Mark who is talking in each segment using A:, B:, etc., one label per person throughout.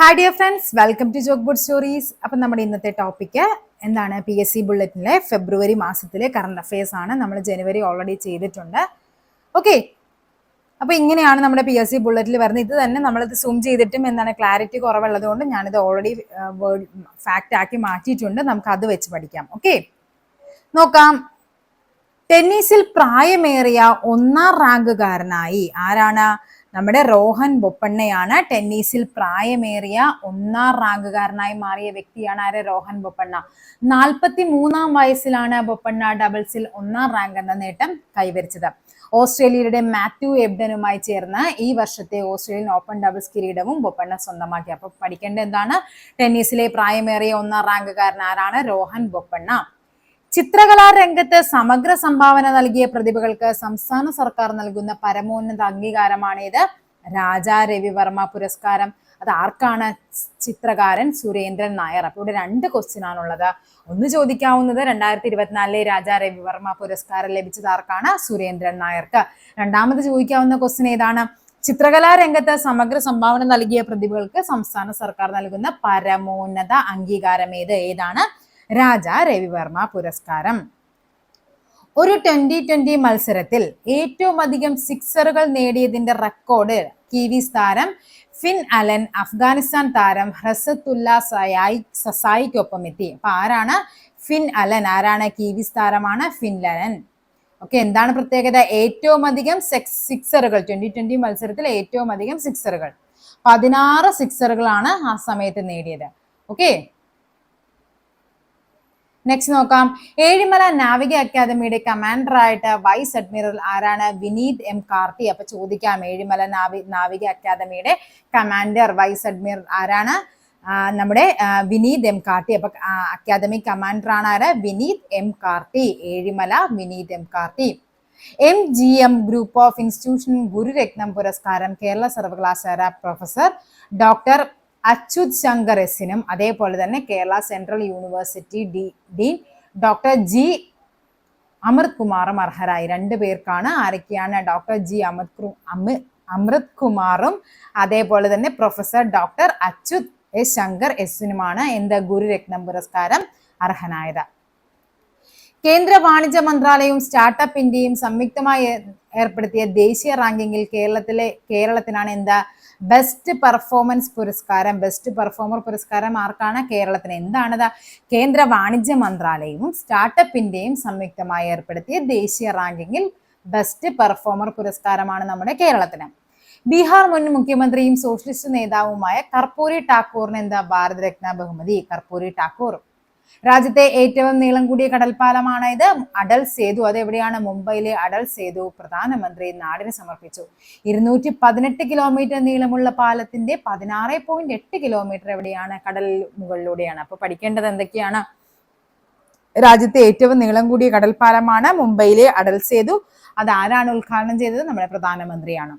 A: Hi dear friends, welcome to joke board stories. അപ്പം നമ്മുടെ ഇന്നത്തെ ടോപ്പിക്ക് എന്താണ്? PSC ബുള്ളറ്റിനിലെ ഫെബ്രുവരി മാസത്തിലെ കറണ്ട് അഫയേഴ്സ് ആണ്. നമ്മൾ ജനുവരി ഓൾറെഡി ചെയ്തിട്ടുണ്ട്. ഓക്കെ, അപ്പോൾ ഇങ്ങനെയാണ് നമ്മുടെ PSC ബുള്ളറ്റിൽ വരുന്നത്. ഇത് തന്നെ നമ്മളിത് സൂം ചെയ്തിട്ടും എന്താണ് ക്ലാരിറ്റി കുറവുള്ളത് കൊണ്ട് ഞാനിത് ഓൾറെഡി വേർഡ് ഫാക്റ്റ് ആക്കി മാറ്റിയിട്ടുണ്ട്. നമുക്ക് അത് വെച്ച് പഠിക്കാം. ഓക്കെ, നോക്കാം. ടെന്നീസിൽ പ്രായമേറിയ 1ാം റാങ്കുകാരനായി ആരാണ്? നമ്മുടെ രോഹൻ ബൊപ്പണ്ണയാണ്. ടെന്നീസിൽ പ്രായമേറിയ 1ാം റാങ്കുകാരനായി മാറിയ വ്യക്തിയാണ് ആര്? രോഹൻ ബൊപ്പണ്ണ. 43-ാം വയസ്സിലാണ് ബൊപ്പണ്ണ ഡബിൾസിൽ 1ാം റാങ്ക് എന്ന നേട്ടം കൈവരിച്ചത്. ഓസ്ട്രേലിയയുടെ മാത്യു എബ്ഡനുമായി ചേർന്ന് ഈ വർഷത്തെ ഓസ്ട്രേലിയൻ ഓപ്പൺ ഡബിൾസ് കിരീടവും ബൊപ്പണ്ണ സ്വന്തമാക്കി. അപ്പൊ പഠിക്കേണ്ട എന്താണ്? ടെന്നീസിലെ പ്രായമേറിയ 1ാം റാങ്കുകാരൻ ആരാണ്? രോഹൻ ബൊപ്പണ്ണ. ചിത്രകലാ രംഗത്ത് സമഗ്ര സംഭാവന നൽകിയ പ്രതിഭകൾക്ക് സംസ്ഥാന സർക്കാർ നൽകുന്ന പരമോന്നത അംഗീകാരമാണ് ഇത്. രാജാ രവിവർമ്മ പുരസ്കാരം. അത് ആർക്കാണ്? ചിത്രകാരൻ സുരേന്ദ്രൻ നായർ. അപ്പൊ ഇവിടെ 2 ക്വസ്റ്റ്യൻ ആണുള്ളത്. ഒന്ന് ചോദിക്കാവുന്നത് 2024 രാജാ രവിവർമ്മ പുരസ്കാരം ലഭിച്ചത് ആർക്കാണ്? സുരേന്ദ്രൻ നായർക്ക്. രണ്ടാമത് ചോദിക്കാവുന്ന ക്വസ്റ്റ്യൻ ഏതാണ്? ചിത്രകലാ രംഗത്ത് സമഗ്ര സംഭാവന നൽകിയ പ്രതിഭകൾക്ക് സംസ്ഥാന സർക്കാർ നൽകുന്ന പരമോന്നത അംഗീകാരം ഏതാണ്? രാജാ രവിവർമ്മ പുരസ്കാരം. ഒരു 2020 മത്സരത്തിൽ ഏറ്റവും അധികം സിക്സറുകൾ നേടിയതിന്റെ റെക്കോർഡ് കിവീസ് താരം ഫിൻ അലൻ അഫ്ഗാനിസ്ഥാൻ താരം ഹസത്തുല്ല സസായിക്കൊപ്പം എത്തി. അപ്പൊ ആരാണ് ഫിൻ അലൻ? ആരാണ്? കിവീസ് താരമാണ് ഫിൻ അലൻ. ഓക്കെ, എന്താണ് പ്രത്യേകത? ഏറ്റവും അധികം സിക്സറുകൾ 2020 മത്സരത്തിൽ ഏറ്റവും അധികം സിക്സറുകൾ 16 സിക്സറുകളാണ് ആ സമയത്ത് നേടിയത്. ഓക്കെ, നെക്സ്റ്റ് നോക്കാം. ഏഴിമല നാവിക അക്കാദമിയുടെ കമാൻഡറായിട്ട് വൈസ് അഡ്മിറൽ ആരാണ്? വിനീത് എം കാർത്തി. അപ്പൊ ചോദിക്കാം, ഏഴിമല നാവിക അക്കാദമിയുടെ കമാൻഡർ വൈസ് അഡ്മിറൽ ആരാണ്? നമ്മുടെ വിനീത് എം കാർത്തി. അപ്പൊ അക്കാദമിക് കമാൻഡർ ആണ് ആര്? Vineeth M Karthi. Ezhimala Vineeth M Karthi. MGM group of institution Gururatnam പുരസ്കാരം കേരള സർവകലാശാല പ്രൊഫസർ ഡോക്ടർ അച്യുത് ശങ്കർ എസിനും അതേപോലെ തന്നെ Kerala central university dean doctor G Amrith കുമാറും അർഹരായി. 2 പേർക്കാണ്. ആരൊക്കെയാണ്? ഡോക്ടർ ജി അമൃത് കുമാറും അതേപോലെ തന്നെ പ്രൊഫസർ ഡോക്ടർ അച്യുത് ശങ്കർ എസിനുമാണ് എന്ത്? ഗുരുരത്നം പുരസ്കാരം അർഹനായത്. കേന്ദ്ര വാണിജ്യ മന്ത്രാലയവും സ്റ്റാർട്ടപ്പ് ഇന്ത്യയും സംയുക്തമായി ഏർപ്പെടുത്തിയ ദേശീയ റാങ്കിങ്ങിൽ കേരളത്തിനാണ് എന്താ? ബെസ്റ്റ് പെർഫോമൻസ് പുരസ്കാരം. ബെസ്റ്റ് പെർഫോമർ പുരസ്കാരം ആർക്കാണ്? കേരളത്തിന്. എന്താണത്? കേന്ദ്ര വാണിജ്യ മന്ത്രാലയവും സ്റ്റാർട്ടപ്പ് ഇന്ത്യയും സംയുക്തമായി ഏർപ്പെടുത്തിയ ദേശീയ റാങ്കിങ്ങിൽ ബെസ്റ്റ് പെർഫോമർ പുരസ്കാരമാണ് നമ്മുടെ കേരളത്തിന്. ബീഹാർ മുൻ മുഖ്യമന്ത്രിയും സോഷ്യലിസ്റ്റ് നേതാവുമായ കർപ്പൂരി ഠാക്കൂറിന് എന്താ? ഭാരതരത്ന ബഹുമതി. കർപ്പൂരി ഠാക്കൂർ. രാജ്യത്തെ ഏറ്റവും നീളം കൂടിയ കടൽപ്പാലമാണ് ഇത്, അടൽ സേതു. അതെവിടെയാണ്? മുംബൈയിലെ അടൽ സേതു പ്രധാനമന്ത്രി നാടിന് സമർപ്പിച്ചു. 218 കിലോമീറ്റർ നീളമുള്ള പാലത്തിന്റെ 16.8 കിലോമീറ്റർ എവിടെയാണ്? കടൽ മുകളിലൂടെയാണ്. അപ്പൊ പഠിക്കേണ്ടത് എന്തൊക്കെയാണ്? രാജ്യത്തെ ഏറ്റവും നീളം കൂടിയ കടൽപ്പാലമാണ് മുംബൈയിലെ അടൽ സേതു. അത് ആരാണ് ഉദ്ഘാടനം ചെയ്തത്? നമ്മുടെ പ്രധാനമന്ത്രിയാണ്.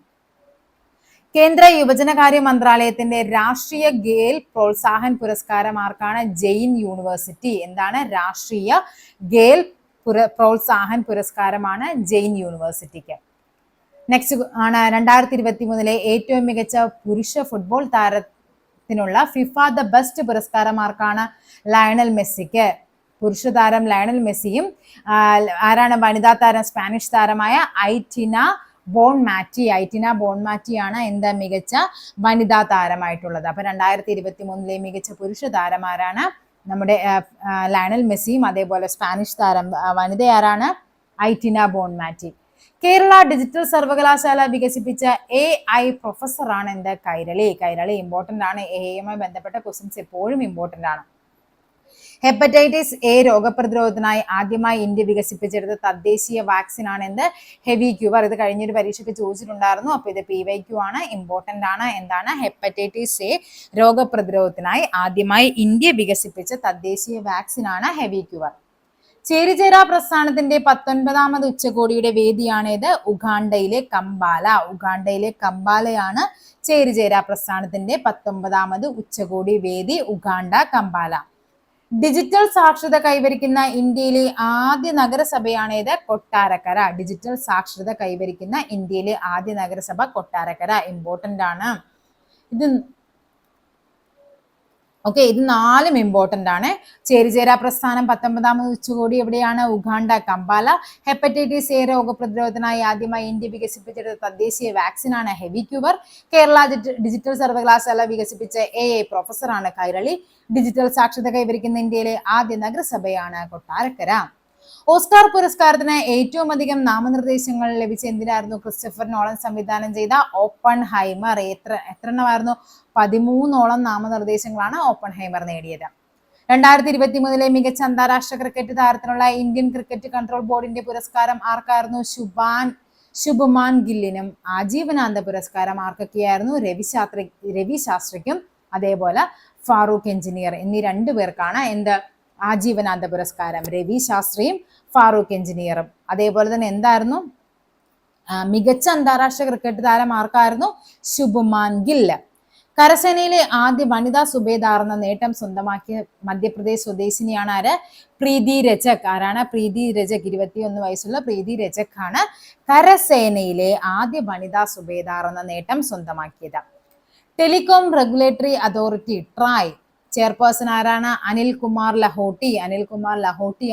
A: കേന്ദ്ര യുവജനകാര്യ മന്ത്രാലയത്തിന്റെ രാഷ്ട്രീയ ഗേൽ പ്രോത്സാഹൻ പുരസ്കാരം ആർക്കാണ്? ജെയിൻ യൂണിവേഴ്സിറ്റി. എന്താണ്? രാഷ്ട്രീയ ഗേൽ പ്രോത്സാഹൻ പുരസ്കാരമാണ് ജെയിൻ യൂണിവേഴ്സിറ്റിക്ക്. നെക്സ്റ്റ് ആണ് 2023 ഏറ്റവും മികച്ച പുരുഷ ഫുട്ബോൾ താരത്തിനുള്ള ഫിഫ ദ ബെസ്റ്റ് പുരസ്കാരം ആർക്കാണ്? ലയണൽ മെസ്സിക്ക്. പുരുഷ താരം ലയണൽ മെസ്സിയും ആരാണ്? വനിതാ താരം സ്പാനിഷ് താരമായ ഐറ്റിന ബോൺമാറ്റിയാണ് എന്താ? മികച്ച വനിതാ താരമായിട്ടുള്ളത്. അപ്പൊ 2023 മികച്ച പുരുഷ താരം ആരാണ്? നമ്മുടെ ലയണൽ മെസ്സിയും അതേപോലെ സ്പാനിഷ് താരം വനിത ആരാണ്? ഐറ്റിന ബോൺമാറ്റി. കേരള ഡിജിറ്റൽ സർവകലാശാല വികസിപ്പിച്ച AI പ്രൊഫസറാണ് എന്താ? കൈരളി. ഇമ്പോർട്ടന്റ് ആണ്. AI ബന്ധപ്പെട്ട ക്വസ്റ്റ്യൻസ് എപ്പോഴും ഇമ്പോർട്ടന്റ് ആണ്. ഹെപ്പറ്റൈറ്റിസ് A രോഗപ്രതിരോധത്തിനായി ആദ്യമായി ഇന്ത്യ വികസിപ്പിച്ചെടുത്ത തദ്ദേശീയ വാക്സിൻ ആണ് എന്ത്? ഹെവിക്യൂവർ. ഇത് കഴിഞ്ഞൊരു പരീക്ഷയ്ക്ക് ചോദിച്ചിട്ടുണ്ടായിരുന്നു. അപ്പൊ ഇത് PYQ ആണ്, ഇമ്പോർട്ടന്റ് ആണ്. എന്താണ്? ഹെപ്പറ്റൈറ്റിസ് A രോഗപ്രതിരോധത്തിനായി ആദ്യമായി ഇന്ത്യ വികസിപ്പിച്ച തദ്ദേശീയ വാക്സിൻ ആണ് ഹെവിക്യൂവർ. ചേരിചേരാ പ്രസ്ഥാനത്തിന്റെ 19ാമത് ഉച്ചകോടിയുടെ വേദിയാണ് ഇത്? ഉഗാണ്ടയിലെ കമ്പാലയാണ് ചേരിചേരാ പ്രസ്ഥാനത്തിന്റെ 19ാമത് ഉച്ചകോടി വേദി. Uganda, Kampala. ഡിജിറ്റൽ സാക്ഷരത കൈവരിക്കുന്ന ഇന്ത്യയിലെ ആദ്യ നഗരസഭയാണ് ഇത്? കൊട്ടാരക്കര. ഡിജിറ്റൽ സാക്ഷരത കൈവരിക്കുന്ന ഇന്ത്യയിലെ ആദ്യ നഗരസഭ കൊട്ടാരക്കര. ഇമ്പോർട്ടന്റ് ആണ്. ഇത് ഓക്കെ, ഇത് നാലും ഇമ്പോർട്ടന്റ് ആണ്. ചേരിചേരാ പ്രസ്ഥാനം 19ാമത് ഉച്ചകോടി എവിടെയാണ്? Uganda, Kampala. ഹെപ്പറ്റൈറ്റിസ് എ രോഗപ്രതിരോധത്തിനായി ആദ്യമായി ഇന്ത്യ വികസിപ്പിച്ചെടുത്ത തദ്ദേശീയ വാക്സിൻ ആണ് ഹെവി ക്യൂബർ. കേരള ഡിജിറ്റൽ സർവകലാശാല വികസിപ്പിച്ച AI പ്രൊഫസറാണ് കൈരളി. ഡിജിറ്റൽ സാക്ഷരത കൈവരിക്കുന്ന ഇന്ത്യയിലെ ആദ്യ നഗരസഭയാണ് കൊട്ടാരക്കര. ഓസ്കാർ പുരസ്കാരത്തിന് ഏറ്റവും അധികം നാമനിർദ്ദേശങ്ങൾ ലഭിച്ച എന്തിനായിരുന്നു? ക്രിസ്റ്റഫർ നോളൻ സംവിധാനം ചെയ്ത ഓപ്പൺ ഹൈമർ. എത്ര എണ്ണമായിരുന്നു? 13ഓളം നാമനിർദ്ദേശങ്ങളാണ് ഓപ്പൺ ഹൈമർ നേടിയത്. 2023 മികച്ച അന്താരാഷ്ട്ര ക്രിക്കറ്റ് താരത്തിനുള്ള ഇന്ത്യൻ ക്രിക്കറ്റ് കൺട്രോൾ ബോർഡിന്റെ പുരസ്കാരം ആർക്കായിരുന്നു? ശുഭ്മാൻ ഗില്ലിനും. ആജീവനാന്ത പുരസ്കാരം ആർക്കൊക്കെയായിരുന്നു? രവി ശാസ്ത്രിക്കും അതേപോലെ ഫാറൂഖ് എഞ്ചിനീയർ എന്നീ 2 പേർക്കാണ് എന്ത് ആജീവനാന്ത പുരസ്കാരം. രവി ശാസ്ത്രിയും ഫാറൂഖ് എഞ്ചിനീയറും. അതേപോലെ തന്നെ എന്തായിരുന്നു? മികച്ച അന്താരാഷ്ട്ര ക്രിക്കറ്റ് താരം ആർക്കായിരുന്നു? ശുഭ്മാൻ ഗില്ല്. കരസേനയിലെ ആദ്യ വനിതാ സുബേദാർ എന്ന നേട്ടം സ്വന്തമാക്കിയ മധ്യപ്രദേശ് സ്വദേശിനിയാണ് ആര്? പ്രീതി രജക്. ആരാണ്? പ്രീതി രജക്. 21 വയസ്സുള്ള പ്രീതി രജക് ആണ് കരസേനയിലെ ആദ്യ വനിതാ സുബേദാർ എന്ന നേട്ടം സ്വന്തമാക്കിയത്. Telecom regulatory authority TRAI chairperson ആരാണ്? അനിൽകുമാർ ലഹോട്ടി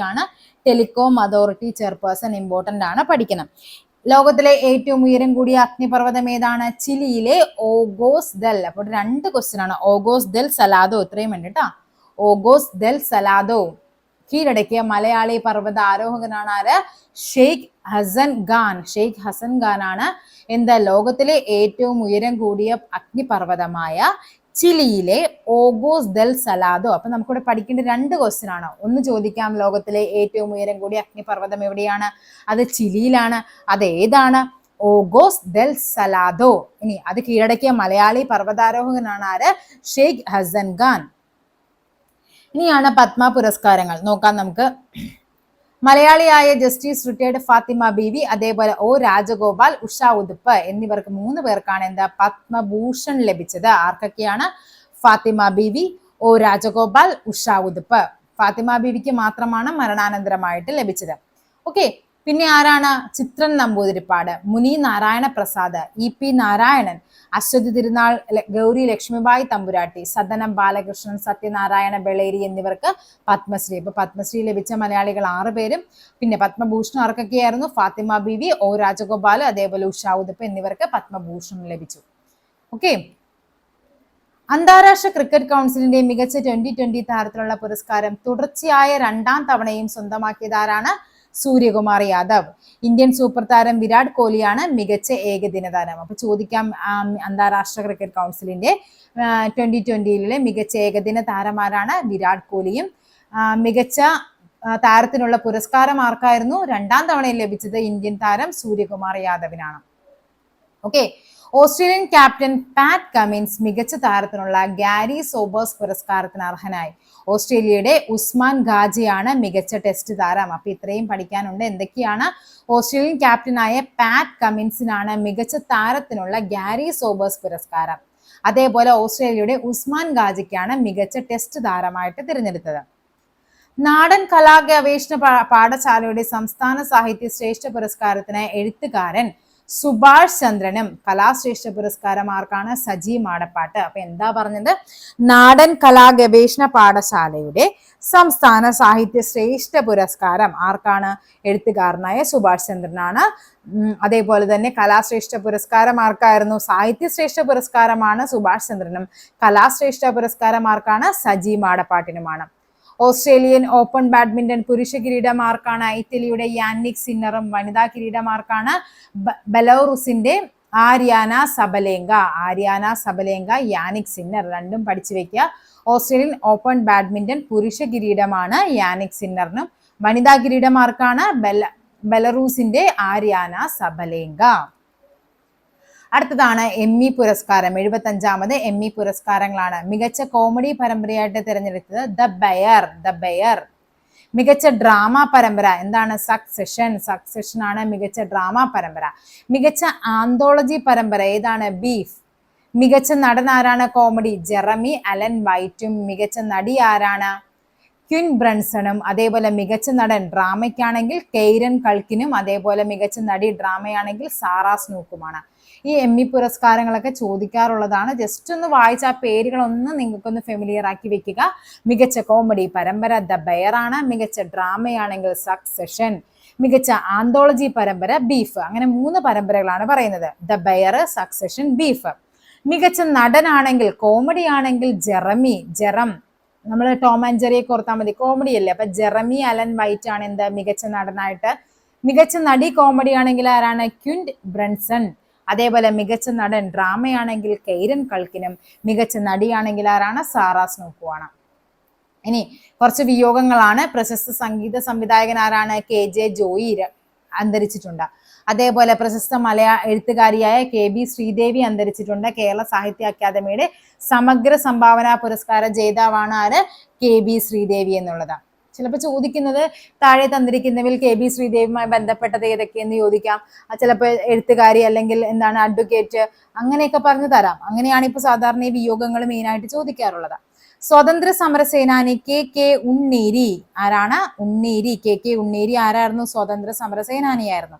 A: ആണ് ടെലികോം അതോറിറ്റി ചെയർപേഴ്സൺ. ഇമ്പോർട്ടന്റ് ആണ്, പഠിക്കണം. ലോകത്തിലെ ഏറ്റവും ഉയരം കൂടിയ അഗ്നിപർവ്വതം ഏതാണ്? ചിലിയിലെ ഓഗോസ് ദൽ. അപ്പോൾ 2 ക്വസ്റ്റ്യൻ ആണ്. ഓഗോസ് ദൽ സലാദോ, ഇത്രയും ഉണ്ട് കേട്ടോ. ഓഗോസ് ദൽ സലാദോ കീഴടക്കിയ മലയാളി പർവ്വത ആരോഹകനാണ് ആര്? ഷെയ്ഖ് ഹസൻ ഖാൻ ആണ് എന്താ ലോകത്തിലെ ഏറ്റവും ഉയരം കൂടിയ അഗ്നിപർവ്വതമായ ചിലിയിലെ ഓഗോസ് ദൽ സലാദോ. അപ്പൊ നമുക്കിവിടെ പഠിക്കേണ്ട 2 ക്വസ്റ്റ്യൻ ആണ്. ഒന്ന് ചോദിക്കാം, ലോകത്തിലെ ഏറ്റവും ഉയരം കൂടിയ അഗ്നിപർവ്വതം എവിടെയാണ്? അത് ചിലിയിലാണ്. അത് ഏതാണ്? ഓഗോസ് ദൽ സലാദോ. ഇനി അത് കീഴടക്കിയ മലയാളി പർവ്വതാരോഹകനാണ് ആര്? ഷെയ്ഖ് ഹസൻ ഖാൻ. ഇനിയാണ് പത്മ പുരസ്കാരങ്ങൾ നോക്കാം നമുക്ക്. മലയാളിയായ ജസ്റ്റിസ് റിട്ടയർഡ് ഫാത്തിമ ബീവി, അതേപോലെ O രാജഗോപാൽ, ഉഷ ഉദുപ്പ് എന്നിവർക്ക് 3 പേർക്കാണ് എന്താ പത്മഭൂഷൺ ലഭിച്ചത്. ആർക്കൊക്കെയാണ്? ഫാത്തിമ ബീവി, O രാജഗോപാൽ, ഉഷ ഉദുപ്പ്. ഫാത്തിമ ബീവിക്ക് മാത്രമാണ് മരണാനന്തരമായിട്ട് ലഭിച്ചത്. ഓക്കെ, പിന്നെ ആരാണ്? ചിത്രൻ നമ്പൂതിരിപ്പാട്, മുനി നാരായണ പ്രസാദ്, EP നാരായണൻ, അശ്വതി തിരുനാൾ, ഗൗരി ലക്ഷ്മിബായി തമ്പുരാട്ടി, സദനം ബാലകൃഷ്ണൻ, സത്യനാരായണ ബെളേരി എന്നിവർക്ക് പത്മശ്രീ. ഇപ്പൊ പത്മശ്രീ ലഭിച്ച മലയാളികൾ 6 പേരും. പിന്നെ പത്മഭൂഷൺ ആർക്കൊക്കെയായിരുന്നു? ഫാത്തിമ ബീവി, O രാജഗോപാൽ, അതേപോലെ ഉഷ ഉദുപ്പ് എന്നിവർക്ക് പത്മഭൂഷൺ ലഭിച്ചു. ഓക്കെ, അന്താരാഷ്ട്ര ക്രിക്കറ്റ് കൗൺസിലിന്റെ മികച്ച 2020 താരത്തിലുള്ള പുരസ്കാരം തുടർച്ചയായ 2ാം തവണയും സ്വന്തമാക്കിയത് ആരാണ്? സൂര്യകുമാർ യാദവ്. ഇന്ത്യൻ സൂപ്പർ താരം വിരാട് കോഹ്ലിയാണ് മികച്ച ഏകദിന താരം. അപ്പൊ ചോദിക്കാം, അന്താരാഷ്ട്ര ക്രിക്കറ്റ് കൗൺസിലിന്റെ 2020 മികച്ച ഏകദിന താരമാരാണ്? വിരാട് കോഹ്ലിയും. മികച്ച താരത്തിനുള്ള പുരസ്കാരം ആർക്കായിരുന്നു? 2ാം തവണയിൽ ലഭിച്ചത് ഇന്ത്യൻ താരം സൂര്യകുമാർ യാദവിനാണ്. Okay, Australian captain Pat Cummins മികച്ച താരത്തിനുള്ള ഗാരി സോബേഴ്സ് പുരസ്കാരത്തിന് അർഹനായി. ഓസ്ട്രേലിയയുടെ ഉസ്മാൻ ഗാജിയാണ് മികച്ച ടെസ്റ്റ് താരം. അപ്പൊ ഇത്രയും പഠിക്കാനുണ്ട്. എന്തൊക്കെയാണ്? ഓസ്ട്രേലിയൻ ക്യാപ്റ്റനായ പാറ്റ് കമിൻസിനാണ് മികച്ച താരത്തിനുള്ള ഗാരി സോബേഴ്സ് പുരസ്കാരം. അതേപോലെ ഓസ്ട്രേലിയയുടെ ഉസ്മാൻ ഗാജിക്കാണ് മികച്ച ടെസ്റ്റ് താരമായിട്ട് തിരഞ്ഞെടുത്തത്. നാടൻ കലാ ഗവേഷണ പാഠശാലയുടെ സംസ്ഥാന സാഹിത്യ ശ്രേഷ്ഠ പുരസ്കാരത്തിന് എഴുത്തുകാരൻ സുഭാഷ് ചന്ദ്രനും. കലാശ്രേഷ്ഠ പുരസ്കാരം ആർക്കാണ്? സജി മാടപ്പാട്ട്. അപ്പൊ എന്താ പറഞ്ഞത്? നാടൻ കലാ ഗവേഷണ പാഠശാലയുടെ സംസ്ഥാന സാഹിത്യ ശ്രേഷ്ഠ പുരസ്കാരം ആർക്കാണ്? എഴുത്തുകാരനായ സുഭാഷ് ചന്ദ്രനാണ്. അതേപോലെ തന്നെ കലാശ്രേഷ്ഠ പുരസ്കാരം ആർക്കായിരുന്നു? സാഹിത്യ ശ്രേഷ്ഠ പുരസ്കാരമാണ് സുഭാഷ് ചന്ദ്രനും. കലാശ്രേഷ്ഠ പുരസ്കാരം ആർക്കാണ്? സജി മാടപ്പാട്ടിനുമാണ്. ഓസ്ട്രേലിയൻ ഓപ്പൺ ബാഡ്മിന്റൺ പുരുഷ കിരീടമാർക്കാണ്? ഇറ്റലിയുടെ യാനിക് സിന്നറും. വനിതാ കിരീടമാർക്കാണ്? ബെലോറുസിന്റെ ആര്യാന സബലേങ്ക, യാനിക് സിന്നർ. രണ്ടും പഠിച്ചു വെക്കുക. ഓസ്ട്രേലിയൻ ഓപ്പൺ ബാഡ്മിന്റൺ പുരുഷ കിരീടമാണ് യാനിക് സിന്നറിനും. വനിതാ കിരീടമാർക്കാണ്? ബെലറൂസിന്റെ ആര്യാന സബലേങ്ക. അടുത്തതാണ് എമ്മി പുരസ്കാരം. 75ാമത് എമ്മി പുരസ്കാരങ്ങളാണ്. മികച്ച കോമഡി പരമ്പരയായിട്ട് തിരഞ്ഞെടുത്തത് ദ ബെയർ. മികച്ച ഡ്രാമ പരമ്പര എന്താണ്? സക്സഷൻ ആണ് മികച്ച ഡ്രാമ പരമ്പര. മികച്ച ആന്തോളജി പരമ്പര ഏതാണ്? ബീഫ്. മികച്ച നടൻ ആരാണ്? കോമഡി ജെറമി അലൻ വൈറ്റും. മികച്ച നടി ആരാണ്? ക്വിൻ ബ്രൺസണും. അതേപോലെ മികച്ച നടൻ ഡ്രാമയ്ക്കാണെങ്കിൽ കെയ്രൻ കൾക്കിനും. അതേപോലെ മികച്ച നടി ഡ്രാമയാണെങ്കിൽ സാറാ സ്നൂക്കുമാണ്. ഈ എമ്മി പുരസ്കാരങ്ങളൊക്കെ ചോദിക്കാറുള്ളതാണ്. ജസ്റ്റ് ഒന്ന് വായിച്ച ആ പേരുകളൊന്ന് നിങ്ങൾക്കൊന്ന് ഫെമിലിയർ ആക്കി വെക്കുക. മികച്ച കോമഡി പരമ്പര ദ ബെയർ ആണ്. മികച്ച ഡ്രാമയാണെങ്കിൽ സക്സഷൻ. മികച്ച ആന്തോളജി പരമ്പര ബീഫ്. അങ്ങനെ 3 പരമ്പരകളാണ് പറയുന്നത്. The Bear, Succession, Beef. മികച്ച നടനാണെങ്കിൽ കോമഡി ആണെങ്കിൽ ജെറം. നമ്മൾ ടോം ആൻഡ് ജെറിയെ ഓർത്താൽ മതി, കോമഡി അല്ലേ. അപ്പൊ ജെറമി അലൻ വൈറ്റ് ആണ് എന്ത് മികച്ച നടനായിട്ട്. മികച്ച നടി കോമഡി ആണെങ്കിൽ ആരാണ്? ക്വിന്റ് ബ്രൺസൺ. അതേപോലെ മികച്ച നടൻ ഡ്രാമയാണെങ്കിൽ കെയ്രൻ കൾക്കിനും. മികച്ച നടിയാണെങ്കിൽ ആരാണ്? സാറ സ്നോക്കുമാണ്. ഇനി കുറച്ച് വിയോഗങ്ങളാണ്. പ്രശസ്ത സംഗീത സംവിധായകൻ ആരാണ്? KJ ജോയി അന്തരിച്ചിട്ടുണ്ട്. അതേപോലെ പ്രശസ്ത എഴുത്തുകാരിയായ KB ശ്രീദേവി അന്തരിച്ചിട്ടുണ്ട്. കേരള സാഹിത്യ അക്കാദമിയുടെ സമഗ്ര സംഭാവന പുരസ്കാര ജേതാവാണ് ആര്? KB ശ്രീദേവി എന്നുള്ളത്. ചിലപ്പോൾ ചോദിക്കുന്നത് താഴെ തന്നിരിക്കുന്നവയിൽ KB ശ്രീദേവിയുമായി ബന്ധപ്പെട്ടത് ഏതൊക്കെയെന്ന് ചോദിക്കാം. ചിലപ്പോൾ എഴുത്തുകാരി അല്ലെങ്കിൽ എന്താണ് അഡ്വക്കേറ്റ് അങ്ങനെയൊക്കെ പറഞ്ഞു തരാം. അങ്ങനെയാണ് ഇപ്പൊ സാധാരണ ഈ വിയോഗങ്ങൾ മെയിനായിട്ട് ചോദിക്കാറുള്ളത്. സ്വതന്ത്ര സമര സേനാനി KK ഉണ്ണീരി ആരാണ്? KK ഉണ്ണീരി ആരായിരുന്നു? സ്വതന്ത്ര സമര സേനാനിയായിരുന്നു.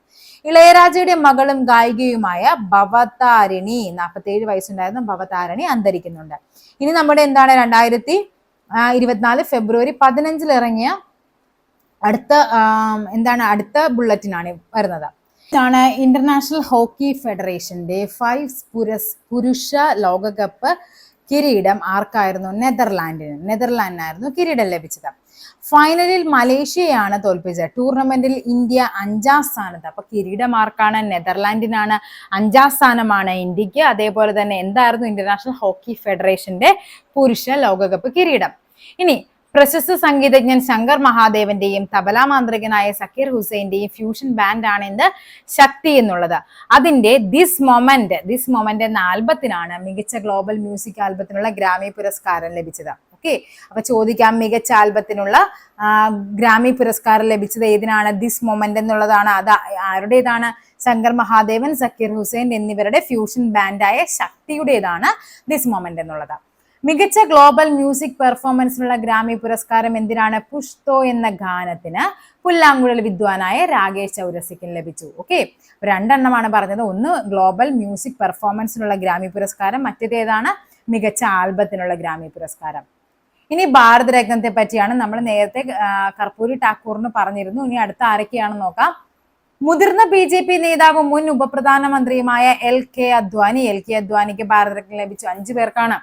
A: ഇളയരാജയുടെ മകളും ഗായികയുമായ ഭവതാരിണി, 47 വയസ്സുണ്ടായിരുന്ന ഭവതാരിണി അന്തരിക്കുന്നുണ്ട്. ഇനി നമ്മുടെ എന്താണ് 2024 ഫെബ്രുവരി 15 ഇറങ്ങിയ അടുത്ത ബുള്ളറ്റിനാണ് വരുന്നത്. ഇതാണ് ഇന്റർനാഷണൽ ഹോക്കി ഫെഡറേഷന്റെ 5 പുരുഷ ലോകകപ്പ് കിരീടം ആർക്കായിരുന്നു? നെതർലാൻഡിനായിരുന്നു കിരീടം ലഭിച്ചത്. ഫൈനലിൽ മലേഷ്യയാണ് തോൽപ്പിച്ചത്. ടൂർണമെന്റിൽ ഇന്ത്യ 5ാം സ്ഥാനത്ത്. അപ്പൊ കിരീടം ആർക്കാണ്? നെതർലാൻഡിനാണ്. 5ാം സ്ഥാനമാണ് ഇന്ത്യക്ക്. അതേപോലെ തന്നെ എന്തായിരുന്നു ഇന്റർനാഷണൽ ഹോക്കി ഫെഡറേഷന്റെ പുരുഷ ലോകകപ്പ് കിരീടം. ഇനി പ്രശസ്ത സംഗീതജ്ഞൻ ശങ്കർ മഹാദേവന്റെയും തബല മാന്ത്രികനായ സക്കീർ ഹുസൈന്റെയും ഫ്യൂഷൻ ബാൻഡ് ആണ് എന്ത്? ശക്തി എന്നുള്ളത്. അതിന്റെ ദിസ് മൊമെന്റ് എന്ന ആൽബത്തിനാണ് മികച്ച ഗ്ലോബൽ മ്യൂസിക് ആൽബത്തിനുള്ള ഗ്രാമി പുരസ്കാരം ലഭിച്ചത്. ഓക്കെ, അപ്പൊ ചോദിക്കാം മികച്ച ആൽബത്തിനുള്ള ഗ്രാമി പുരസ്കാരം ലഭിച്ചത് ഏതിനാണ്? ദിസ് മൊമെന്റ് എന്നുള്ളതാണ്. അത് ആരുടേതാണ്? ശങ്കർ മഹാദേവൻ, സക്കീർ ഹുസൈൻ എന്നിവരുടെ ഫ്യൂഷൻ ബാൻഡായ ശക്തിയുടേതാണ് ദിസ് മൊമെന്റ് എന്നുള്ളത്. മികച്ച ഗ്ലോബൽ മ്യൂസിക് പെർഫോമൻസിനുള്ള ഗ്രാമി പുരസ്കാരം എന്തിനാണ്? പുഷ്തോ എന്ന ഗാനത്തിന് പുല്ലാങ്കുഴൽ വിദ്വാനായ രാകേഷ് ചൗരസിക്കിന് ലഭിച്ചു. ഓക്കെ, 2 എണ്ണമാണ് പറഞ്ഞത്. ഒന്ന് ഗ്ലോബൽ മ്യൂസിക് പെർഫോമൻസിനുള്ള ഗ്രാമി പുരസ്കാരം, മറ്റേതേതാണ്? മികച്ച ആൽബത്തിനുള്ള ഗ്രാമി പുരസ്കാരം. ഇനി ഭാരതരത്നത്തെ പറ്റിയാണ്. നമ്മൾ നേരത്തെ കർപ്പൂരി ടാക്കൂറിന് പറഞ്ഞിരുന്നു. ഇനി അടുത്ത ആരൊക്കെയാണെന്ന് നോക്കാം. മുതിർന്ന BJP നേതാവും മുൻ ഉപപ്രധാനമന്ത്രിയുമായ LK അദ്വാനിക്ക് ഭാരതരത്ന ലഭിച്ചു. 5 പേർക്കാണ്.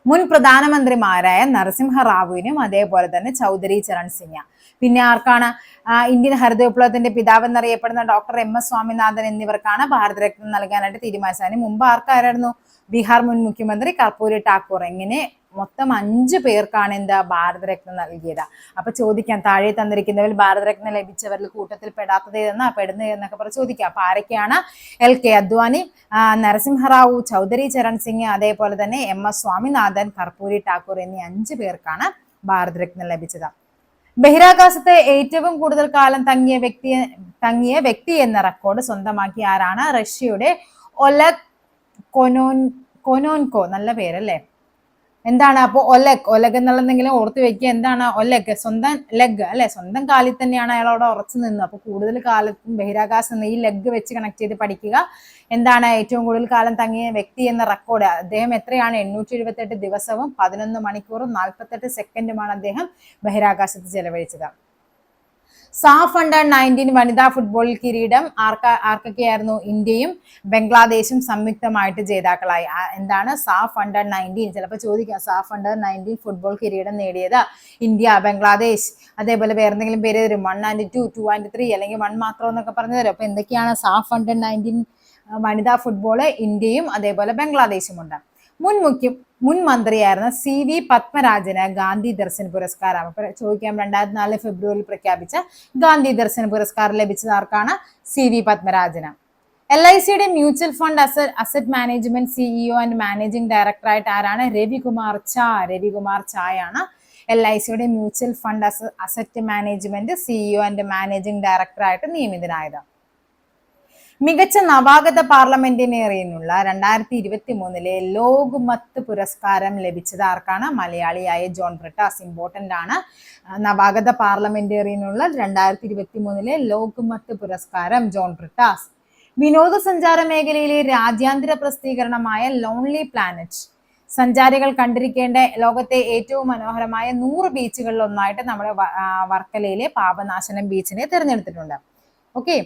A: മുൻ പ്രധാനമന്ത്രിമാരായ നരസിംഹ റാവുവിനും അതേപോലെ തന്നെ ചൗധരി ചരൺ സിംഗ്. പിന്നെ ആർക്കാണ്? ഇന്ത്യൻ ഹരിത വിപ്ലവത്തിന്റെ പിതാവ് എന്നറിയപ്പെടുന്ന ഡോക്ടർ MS സ്വാമിനാഥൻ എന്നിവർക്കാണ് ഭാരതരത്ന നൽകാനായിട്ട് തീരുമാനിച്ചത്. അതിന് മുമ്പ് ആർക്കായിരുന്നു? ബീഹാർ മുൻ മുഖ്യമന്ത്രി കർപ്പൂരി ടാക്കൂർ. ഇങ്ങനെ മൊത്തം 5 പേർക്കാണ് എന്താ ഭാരതരത്ന നൽകിയത്. അപ്പൊ ചോദിക്കാം താഴെ തന്നിരിക്കുന്നവരിൽ ഭാരതരത്ന ലഭിച്ചവരിൽ കൂട്ടത്തിൽ പെടാത്തത് പെടുന്നതെന്നൊക്കെ പറഞ്ഞ് ചോദിക്കാം. അപ്പൊ ആരൊക്കെയാണ്? LK അദ്വാനി, നരസിംഹറാവു, ചൗധരി ചരൺ സിംഗ്, അതേപോലെ തന്നെ MS സ്വാമിനാഥൻ, കർപ്പൂരി ടാക്കൂർ എന്നീ 5 പേർക്കാണ് ഭാരതരത്ന ലഭിച്ചത്. ബഹിരാകാശത്ത് ഏറ്റവും കൂടുതൽ കാലം തങ്ങിയ വ്യക്തി എന്ന റെക്കോർഡ് സ്വന്തമാക്കിയ ആരാണ്? റഷ്യയുടെ ഒലെഗ് കൊനോൻകോ. നല്ല പേരല്ലേ. എന്താണ് അപ്പൊ ഒലെഗ് എന്നുള്ളതെങ്കിലും ഓർത്ത് വെക്കുക. എന്താണ് ഒലെഗ്? സ്വന്തം ലെഗ് അല്ലെ, സ്വന്തം കാലിൽ തന്നെയാണ് അയാൾ അവിടെ ഉറച്ചു നിന്നത്. അപ്പൊ കൂടുതൽ കാലത്തും ബഹിരാകാശം ഈ ലെഗ് വെച്ച് കണക്ട് ചെയ്ത് പഠിക്കുക. എന്താണ് ഏറ്റവും കൂടുതൽ കാലം തങ്ങിയ വ്യക്തി എന്ന റെക്കോർഡ്? അദ്ദേഹം എത്രയാണ്? 878 ദിവസവും 11 മണിക്കൂറും 48 സെക്കൻഡുമാണ് അദ്ദേഹം ബഹിരാകാശത്ത് ചെലവഴിച്ചത്. സാഫ് അണ്ടർ-19 വനിതാ ഫുട്ബോൾ കിരീടം ആർക്കൊക്കെയായിരുന്നു? ഇന്ത്യയും ബംഗ്ലാദേശും സംയുക്തമായിട്ട് ജേതാക്കളായി. എന്താണ് സാഫ് അണ്ടർ-19? ചിലപ്പോൾ ചോദിക്കാം സാഫ് അണ്ടർ-19 ഫുട്ബോൾ കിരീടം നേടിയത് ഇന്ത്യ, ബംഗ്ലാദേശ്, അതേപോലെ വേറെ എന്തെങ്കിലും പേര് തരും. 1 and 2, 2 and 3 അല്ലെങ്കിൽ 1 മാത്രം എന്നൊക്കെ പറഞ്ഞു തരും. അപ്പൊ എന്തൊക്കെയാണ് സാഫ് അണ്ടർ-19 വനിതാ ഫുട്ബോള്? ഇന്ത്യയും അതേപോലെ ബംഗ്ലാദേശും ഉണ്ട്. മുൻ മന്ത്രിയായിരുന്ന CV പത്മരാജന് ഗാന്ധി ദർശൻ പുരസ്കാരം. അപ്പൊ ചോദിക്കാം 2004 ഫെബ്രുവരിയിൽ പ്രഖ്യാപിച്ച ഗാന്ധി ദർശൻ പുരസ്കാരം ലഭിച്ചത് ആർക്കാണ്? CV പത്മരാജന്. LICയുടെ mutual fund asset management CEO and managing ഡയറക്ടറായിട്ട് ആരാണ്? രവികുമാർ ചായാണ് LICയുടെ mutual fund asset management CEO and managing ഡയറക്ടറായിട്ട് നിയമിതനായത്. മികച്ച നവാഗത പാർലമെന്റേറിയനുള്ള 2023 ലോക്മത്ത് പുരസ്കാരം ലഭിച്ചത് ആർക്കാണ്? മലയാളിയായ ജോൺ ബ്രിട്ടാസ്. ഇമ്പോർട്ടന്റ് ആണ്. നവാഗത പാർലമെന്റേറിയനുള്ള 2023 ലോക്മത്ത് പുരസ്കാരം ജോൺ ബ്രിട്ടാസ്. വിനോദസഞ്ചാര മേഖലയിലെ രാജ്യാന്തര പ്രസിദ്ധീകരണമായ ലോൺലി പ്ലാനറ്റ് സഞ്ചാരികൾ കണ്ടിരിക്കേണ്ട ലോകത്തെ ഏറ്റവും മനോഹരമായ 100 ബീച്ചുകളിൽ ഒന്നായിട്ട് നമ്മുടെ വർക്കലയിലെ പാപനാശനം ബീച്ചിനെ തിരഞ്ഞെടുത്തിട്ടുണ്ട്. ഓക്കെ,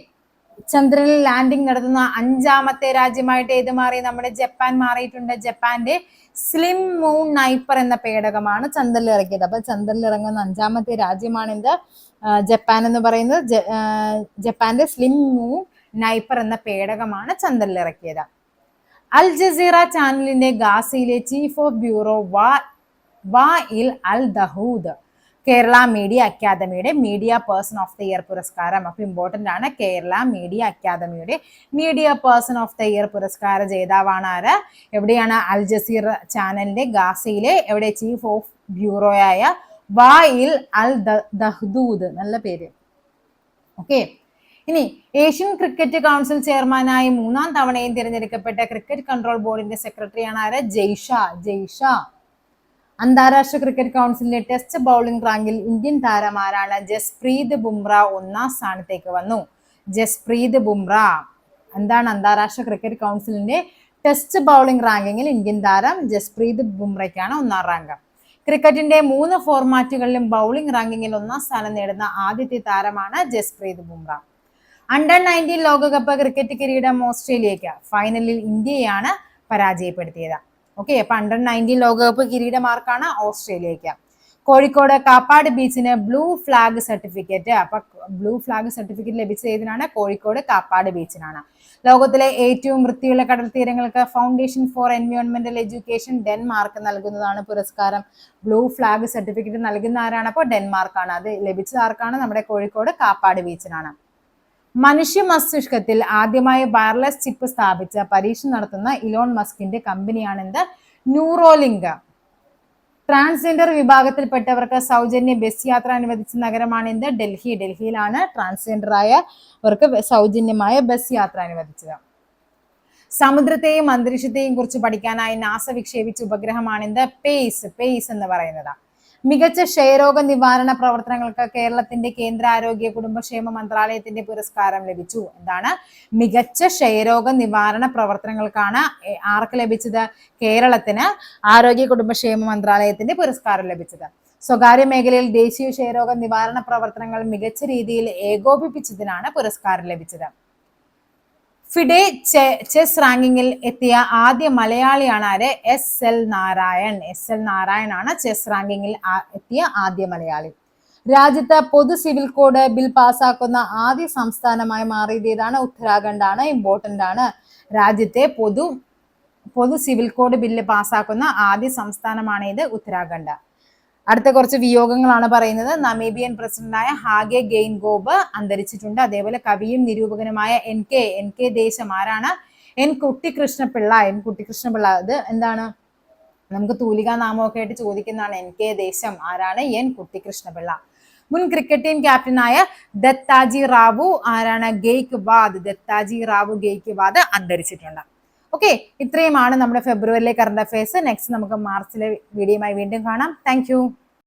A: ചന്ദ്രനിൽ ലാൻഡിംഗ് നടത്തുന്ന 5ാമത്തെ രാജ്യമായിട്ട് ഏത് മാറി? നമ്മുടെ ജപ്പാൻ മാറിയിട്ടുണ്ട്. ജപ്പാന്റെ സ്ലിം മൂൺ നൈപ്പർ എന്ന പേടകമാണ് ചന്ദ്രനിൽ ഇറക്കിയത്. അപ്പൊ ചന്ദ്രനിൽ ഇറങ്ങുന്ന 5ാമത്തെ രാജ്യമാണ് എന്ത്? ജപ്പാൻ എന്ന് പറയുന്നത്. ജപ്പാന്റെ സ്ലിം മൂൺ നൈപ്പർ എന്ന പേടകമാണ് ചന്ദ്രനിൽ ഇറക്കിയത്. അൽ ജസീറ ചാനലിന്റെ ഗാസയിലെ chief of bureau Wael Al Dahdouh Kerala media അക്കാദമിയുടെ media person of the year പുരസ്കാരം. അപ്പൊ ഇമ്പോർട്ടന്റ് ആണ്. കേരള മീഡിയ അക്കാദമിയുടെ media person of the year പുരസ്കാര ജേതാവാണ് ആര്? എവിടെയാണ്? അൽ ജസീറ ചാനലിന്റെ ഗാസയിലെ എവിടെ ചീഫ് ഓഫ് ബ്യൂറോയായ വാഇൽ അൽ ദഹൂദ്. നല്ല പേര്. ഓക്കെ, ഇനി ഏഷ്യൻ ക്രിക്കറ്റ് കൗൺസിൽ ചെയർമാനായി 3ാം തവണയും തിരഞ്ഞെടുക്കപ്പെട്ട ക്രിക്കറ്റ് കൺട്രോൾ ബോർഡിന്റെ സെക്രട്ടറിയാണ് ആര്? ജയ്ഷ. അന്താരാഷ്ട്ര ക്രിക്കറ്റ് കൗൺസിലിന്റെ ടെസ്റ്റ് ബൗളിംഗ് റാങ്കിൽ ഇന്ത്യൻ താരമാരാണ്? ജസ്പ്രീത് ബുംറ 1ാം സ്ഥാനത്തേക്ക് വന്നു. ജസ്പ്രീത് ബുംറ. എന്താണ്? അന്താരാഷ്ട്ര ക്രിക്കറ്റ് കൗൺസിലിന്റെ ടെസ്റ്റ് ബൗളിംഗ് റാങ്കിങ്ങിൽ ഇന്ത്യൻ താരം ജസ്പ്രീത് ബുംറയ്ക്കാണ് 1ാം റാങ്ക്. ക്രിക്കറ്റിന്റെ 3 ഫോർമാറ്റുകളിലും ബൗളിംഗ് റാങ്കിങ്ങിൽ 1ാം സ്ഥാനം നേടുന്ന ആദ്യത്തെ താരമാണ് ജസ്പ്രീത് ബുംറ. അണ്ടർ 19 ലോകകപ്പ് ക്രിക്കറ്റ് കിരീടം ഓസ്ട്രേലിയക്ക്. ഫൈനലിൽ ഇന്ത്യയാണ് പരാജയപ്പെടുത്തിയത്. ഓക്കെ, അപ്പൊ അണ്ടർ 19 ലോകകപ്പ് കിരീടം ആർക്കാണ്? ഓസ്ട്രേലിയക്ക്. കോഴിക്കോട് കാപ്പാട് ബീച്ചിന് ബ്ലൂ ഫ്ലാഗ് സർട്ടിഫിക്കറ്റ്. അപ്പൊ ബ്ലൂ ഫ്ലാഗ് സർട്ടിഫിക്കറ്റ് ലഭിച്ചത് ഏതിനാണ്? കോഴിക്കോട് കാപ്പാട് ബീച്ചിനാണ്. ലോകത്തിലെ ഏറ്റവും വൃത്തിയുള്ള കടൽ തീരങ്ങൾക്ക് ഫൗണ്ടേഷൻ ഫോർ എൻവയോൺമെന്റൽ എഡ്യൂക്കേഷൻ ഡെൻമാർക്ക് നൽകുന്നതാണ് പുരസ്കാരം. ബ്ലൂ ഫ്ലാഗ് സർട്ടിഫിക്കറ്റ് നൽകുന്ന ആരാണ്? അപ്പോൾ ഡെൻമാർക്കാണ്. അത് ലഭിച്ചത് ആർക്കാണ്? നമ്മുടെ കോഴിക്കോട് കാപ്പാട് ബീച്ചിനാണ്. മനുഷ്യ മസ്തിഷ്കത്തിൽ ആദ്യമായി വയർലെസ് ചിപ്പ് സ്ഥാപിച്ച പരീക്ഷണം നടത്തുന്ന ഇലോൺ മസ്കിന്റെ കമ്പനിയാണ് എന്ത്? ന്യൂറോലിങ്ക്. ട്രാൻസ്ജെൻഡർ വിഭാഗത്തിൽപ്പെട്ടവർക്ക് സൗജന്യ ബസ് യാത്ര അനുവദിച്ച നഗരമാണ് എന്ത്? ഡൽഹി. ഡൽഹിയിലാണ് ട്രാൻസ്ജെൻഡർ ആയവർക്ക് സൗജന്യമായ ബസ് യാത്ര അനുവദിച്ചത്. സമുദ്രത്തെയും അന്തരീക്ഷത്തെയും കുറിച്ച് പഠിക്കാനായി നാസ വിക്ഷേപിച്ച ഉപഗ്രഹമാണ് എന്ത്? പേസ് എന്ന് പറയുന്നത്. മികച്ച ക്ഷയരോഗ നിവാരണ പ്രവർത്തനങ്ങൾക്ക് കേരളത്തിന്റെ കേന്ദ്ര ആരോഗ്യ കുടുംബക്ഷേമ മന്ത്രാലയത്തിന്റെ പുരസ്കാരം ലഭിച്ചു. എന്താണ്? മികച്ച ക്ഷയരോഗ നിവാരണ പ്രവർത്തനങ്ങൾക്കാണ് ആർക്ക് ലഭിച്ചത്? കേരളത്തിന് ആരോഗ്യ കുടുംബക്ഷേമ മന്ത്രാലയത്തിന്റെ പുരസ്കാരം ലഭിച്ചത്. സ്വകാര്യ മേഖലയിൽ ദേശീയ ക്ഷയരോഗ നിവാരണ പ്രവർത്തനങ്ങൾ മികച്ച രീതിയിൽ ഏകോപിപ്പിച്ചതിനാണ് പുരസ്കാരം ലഭിച്ചത്. ഫിഡെ ചെസ് റാങ്കിങ്ങിൽ എത്തിയ ആദ്യ മലയാളിയാണ് ആര്? എസ് എൽ നാരായൺ ആണ് ചെസ് റാങ്കിങ്ങിൽ എത്തിയ ആദ്യ മലയാളി. രാജ്യത്ത് പൊതു സിവിൽ കോഡ് ബിൽ പാസ്സാക്കുന്ന ആദ്യ സംസ്ഥാനമായി മാറിയത് ഏതാണ്? ഉത്തരാഖണ്ഡ് ആണ്. ഇമ്പോർട്ടന്റ് ആണ്. രാജ്യത്തെ പൊതു സിവിൽ കോഡ് ബില്ല് പാസ്സാക്കുന്ന ആദ്യ സംസ്ഥാനമാണ് ഇത്? ഉത്തരാഖണ്ഡ്. അടുത്ത കുറച്ച് വിയോഗങ്ങളാണ് പറയുന്നത്. നമീബിയൻ പ്രസിഡന്റായ ഹാഗെ ഗെയിൻഗോബ് അന്തരിച്ചിട്ടുണ്ട്. അതേപോലെ കവിയും നിരൂപകനുമായ എൻ കെ ദേശം ആരാണ്? എൻ കുട്ടിക്കൃഷ്ണപിള്ള. ഇത് എന്താണ്? നമുക്ക് തൂലികാ നാമമൊക്കെ ആയിട്ട് ചോദിക്കുന്നതാണ്. എൻ കെ ദേശം ആരാണ്? എൻ കുട്ടിക്കൃഷ്ണപിള്ള. മുൻ ക്രിക്കറ്റ് ടീം ക്യാപ്റ്റനായ ദത്താജി റാവു ആരാണ്? ദത്താജി റാവു ഗെയ്ക്വാദ് അന്തരിച്ചിട്ടുണ്ട്. ഓക്കെ, ഇത്രയുമാണ് നമ്മുടെ ഫെബ്രുവരിയിലെ കറണ്ട് അഫയേഴ്സ്. നെക്സ്റ്റ് നമുക്ക് മാർച്ചിലെ വീഡിയോയുമായി വീണ്ടും കാണാം. താങ്ക്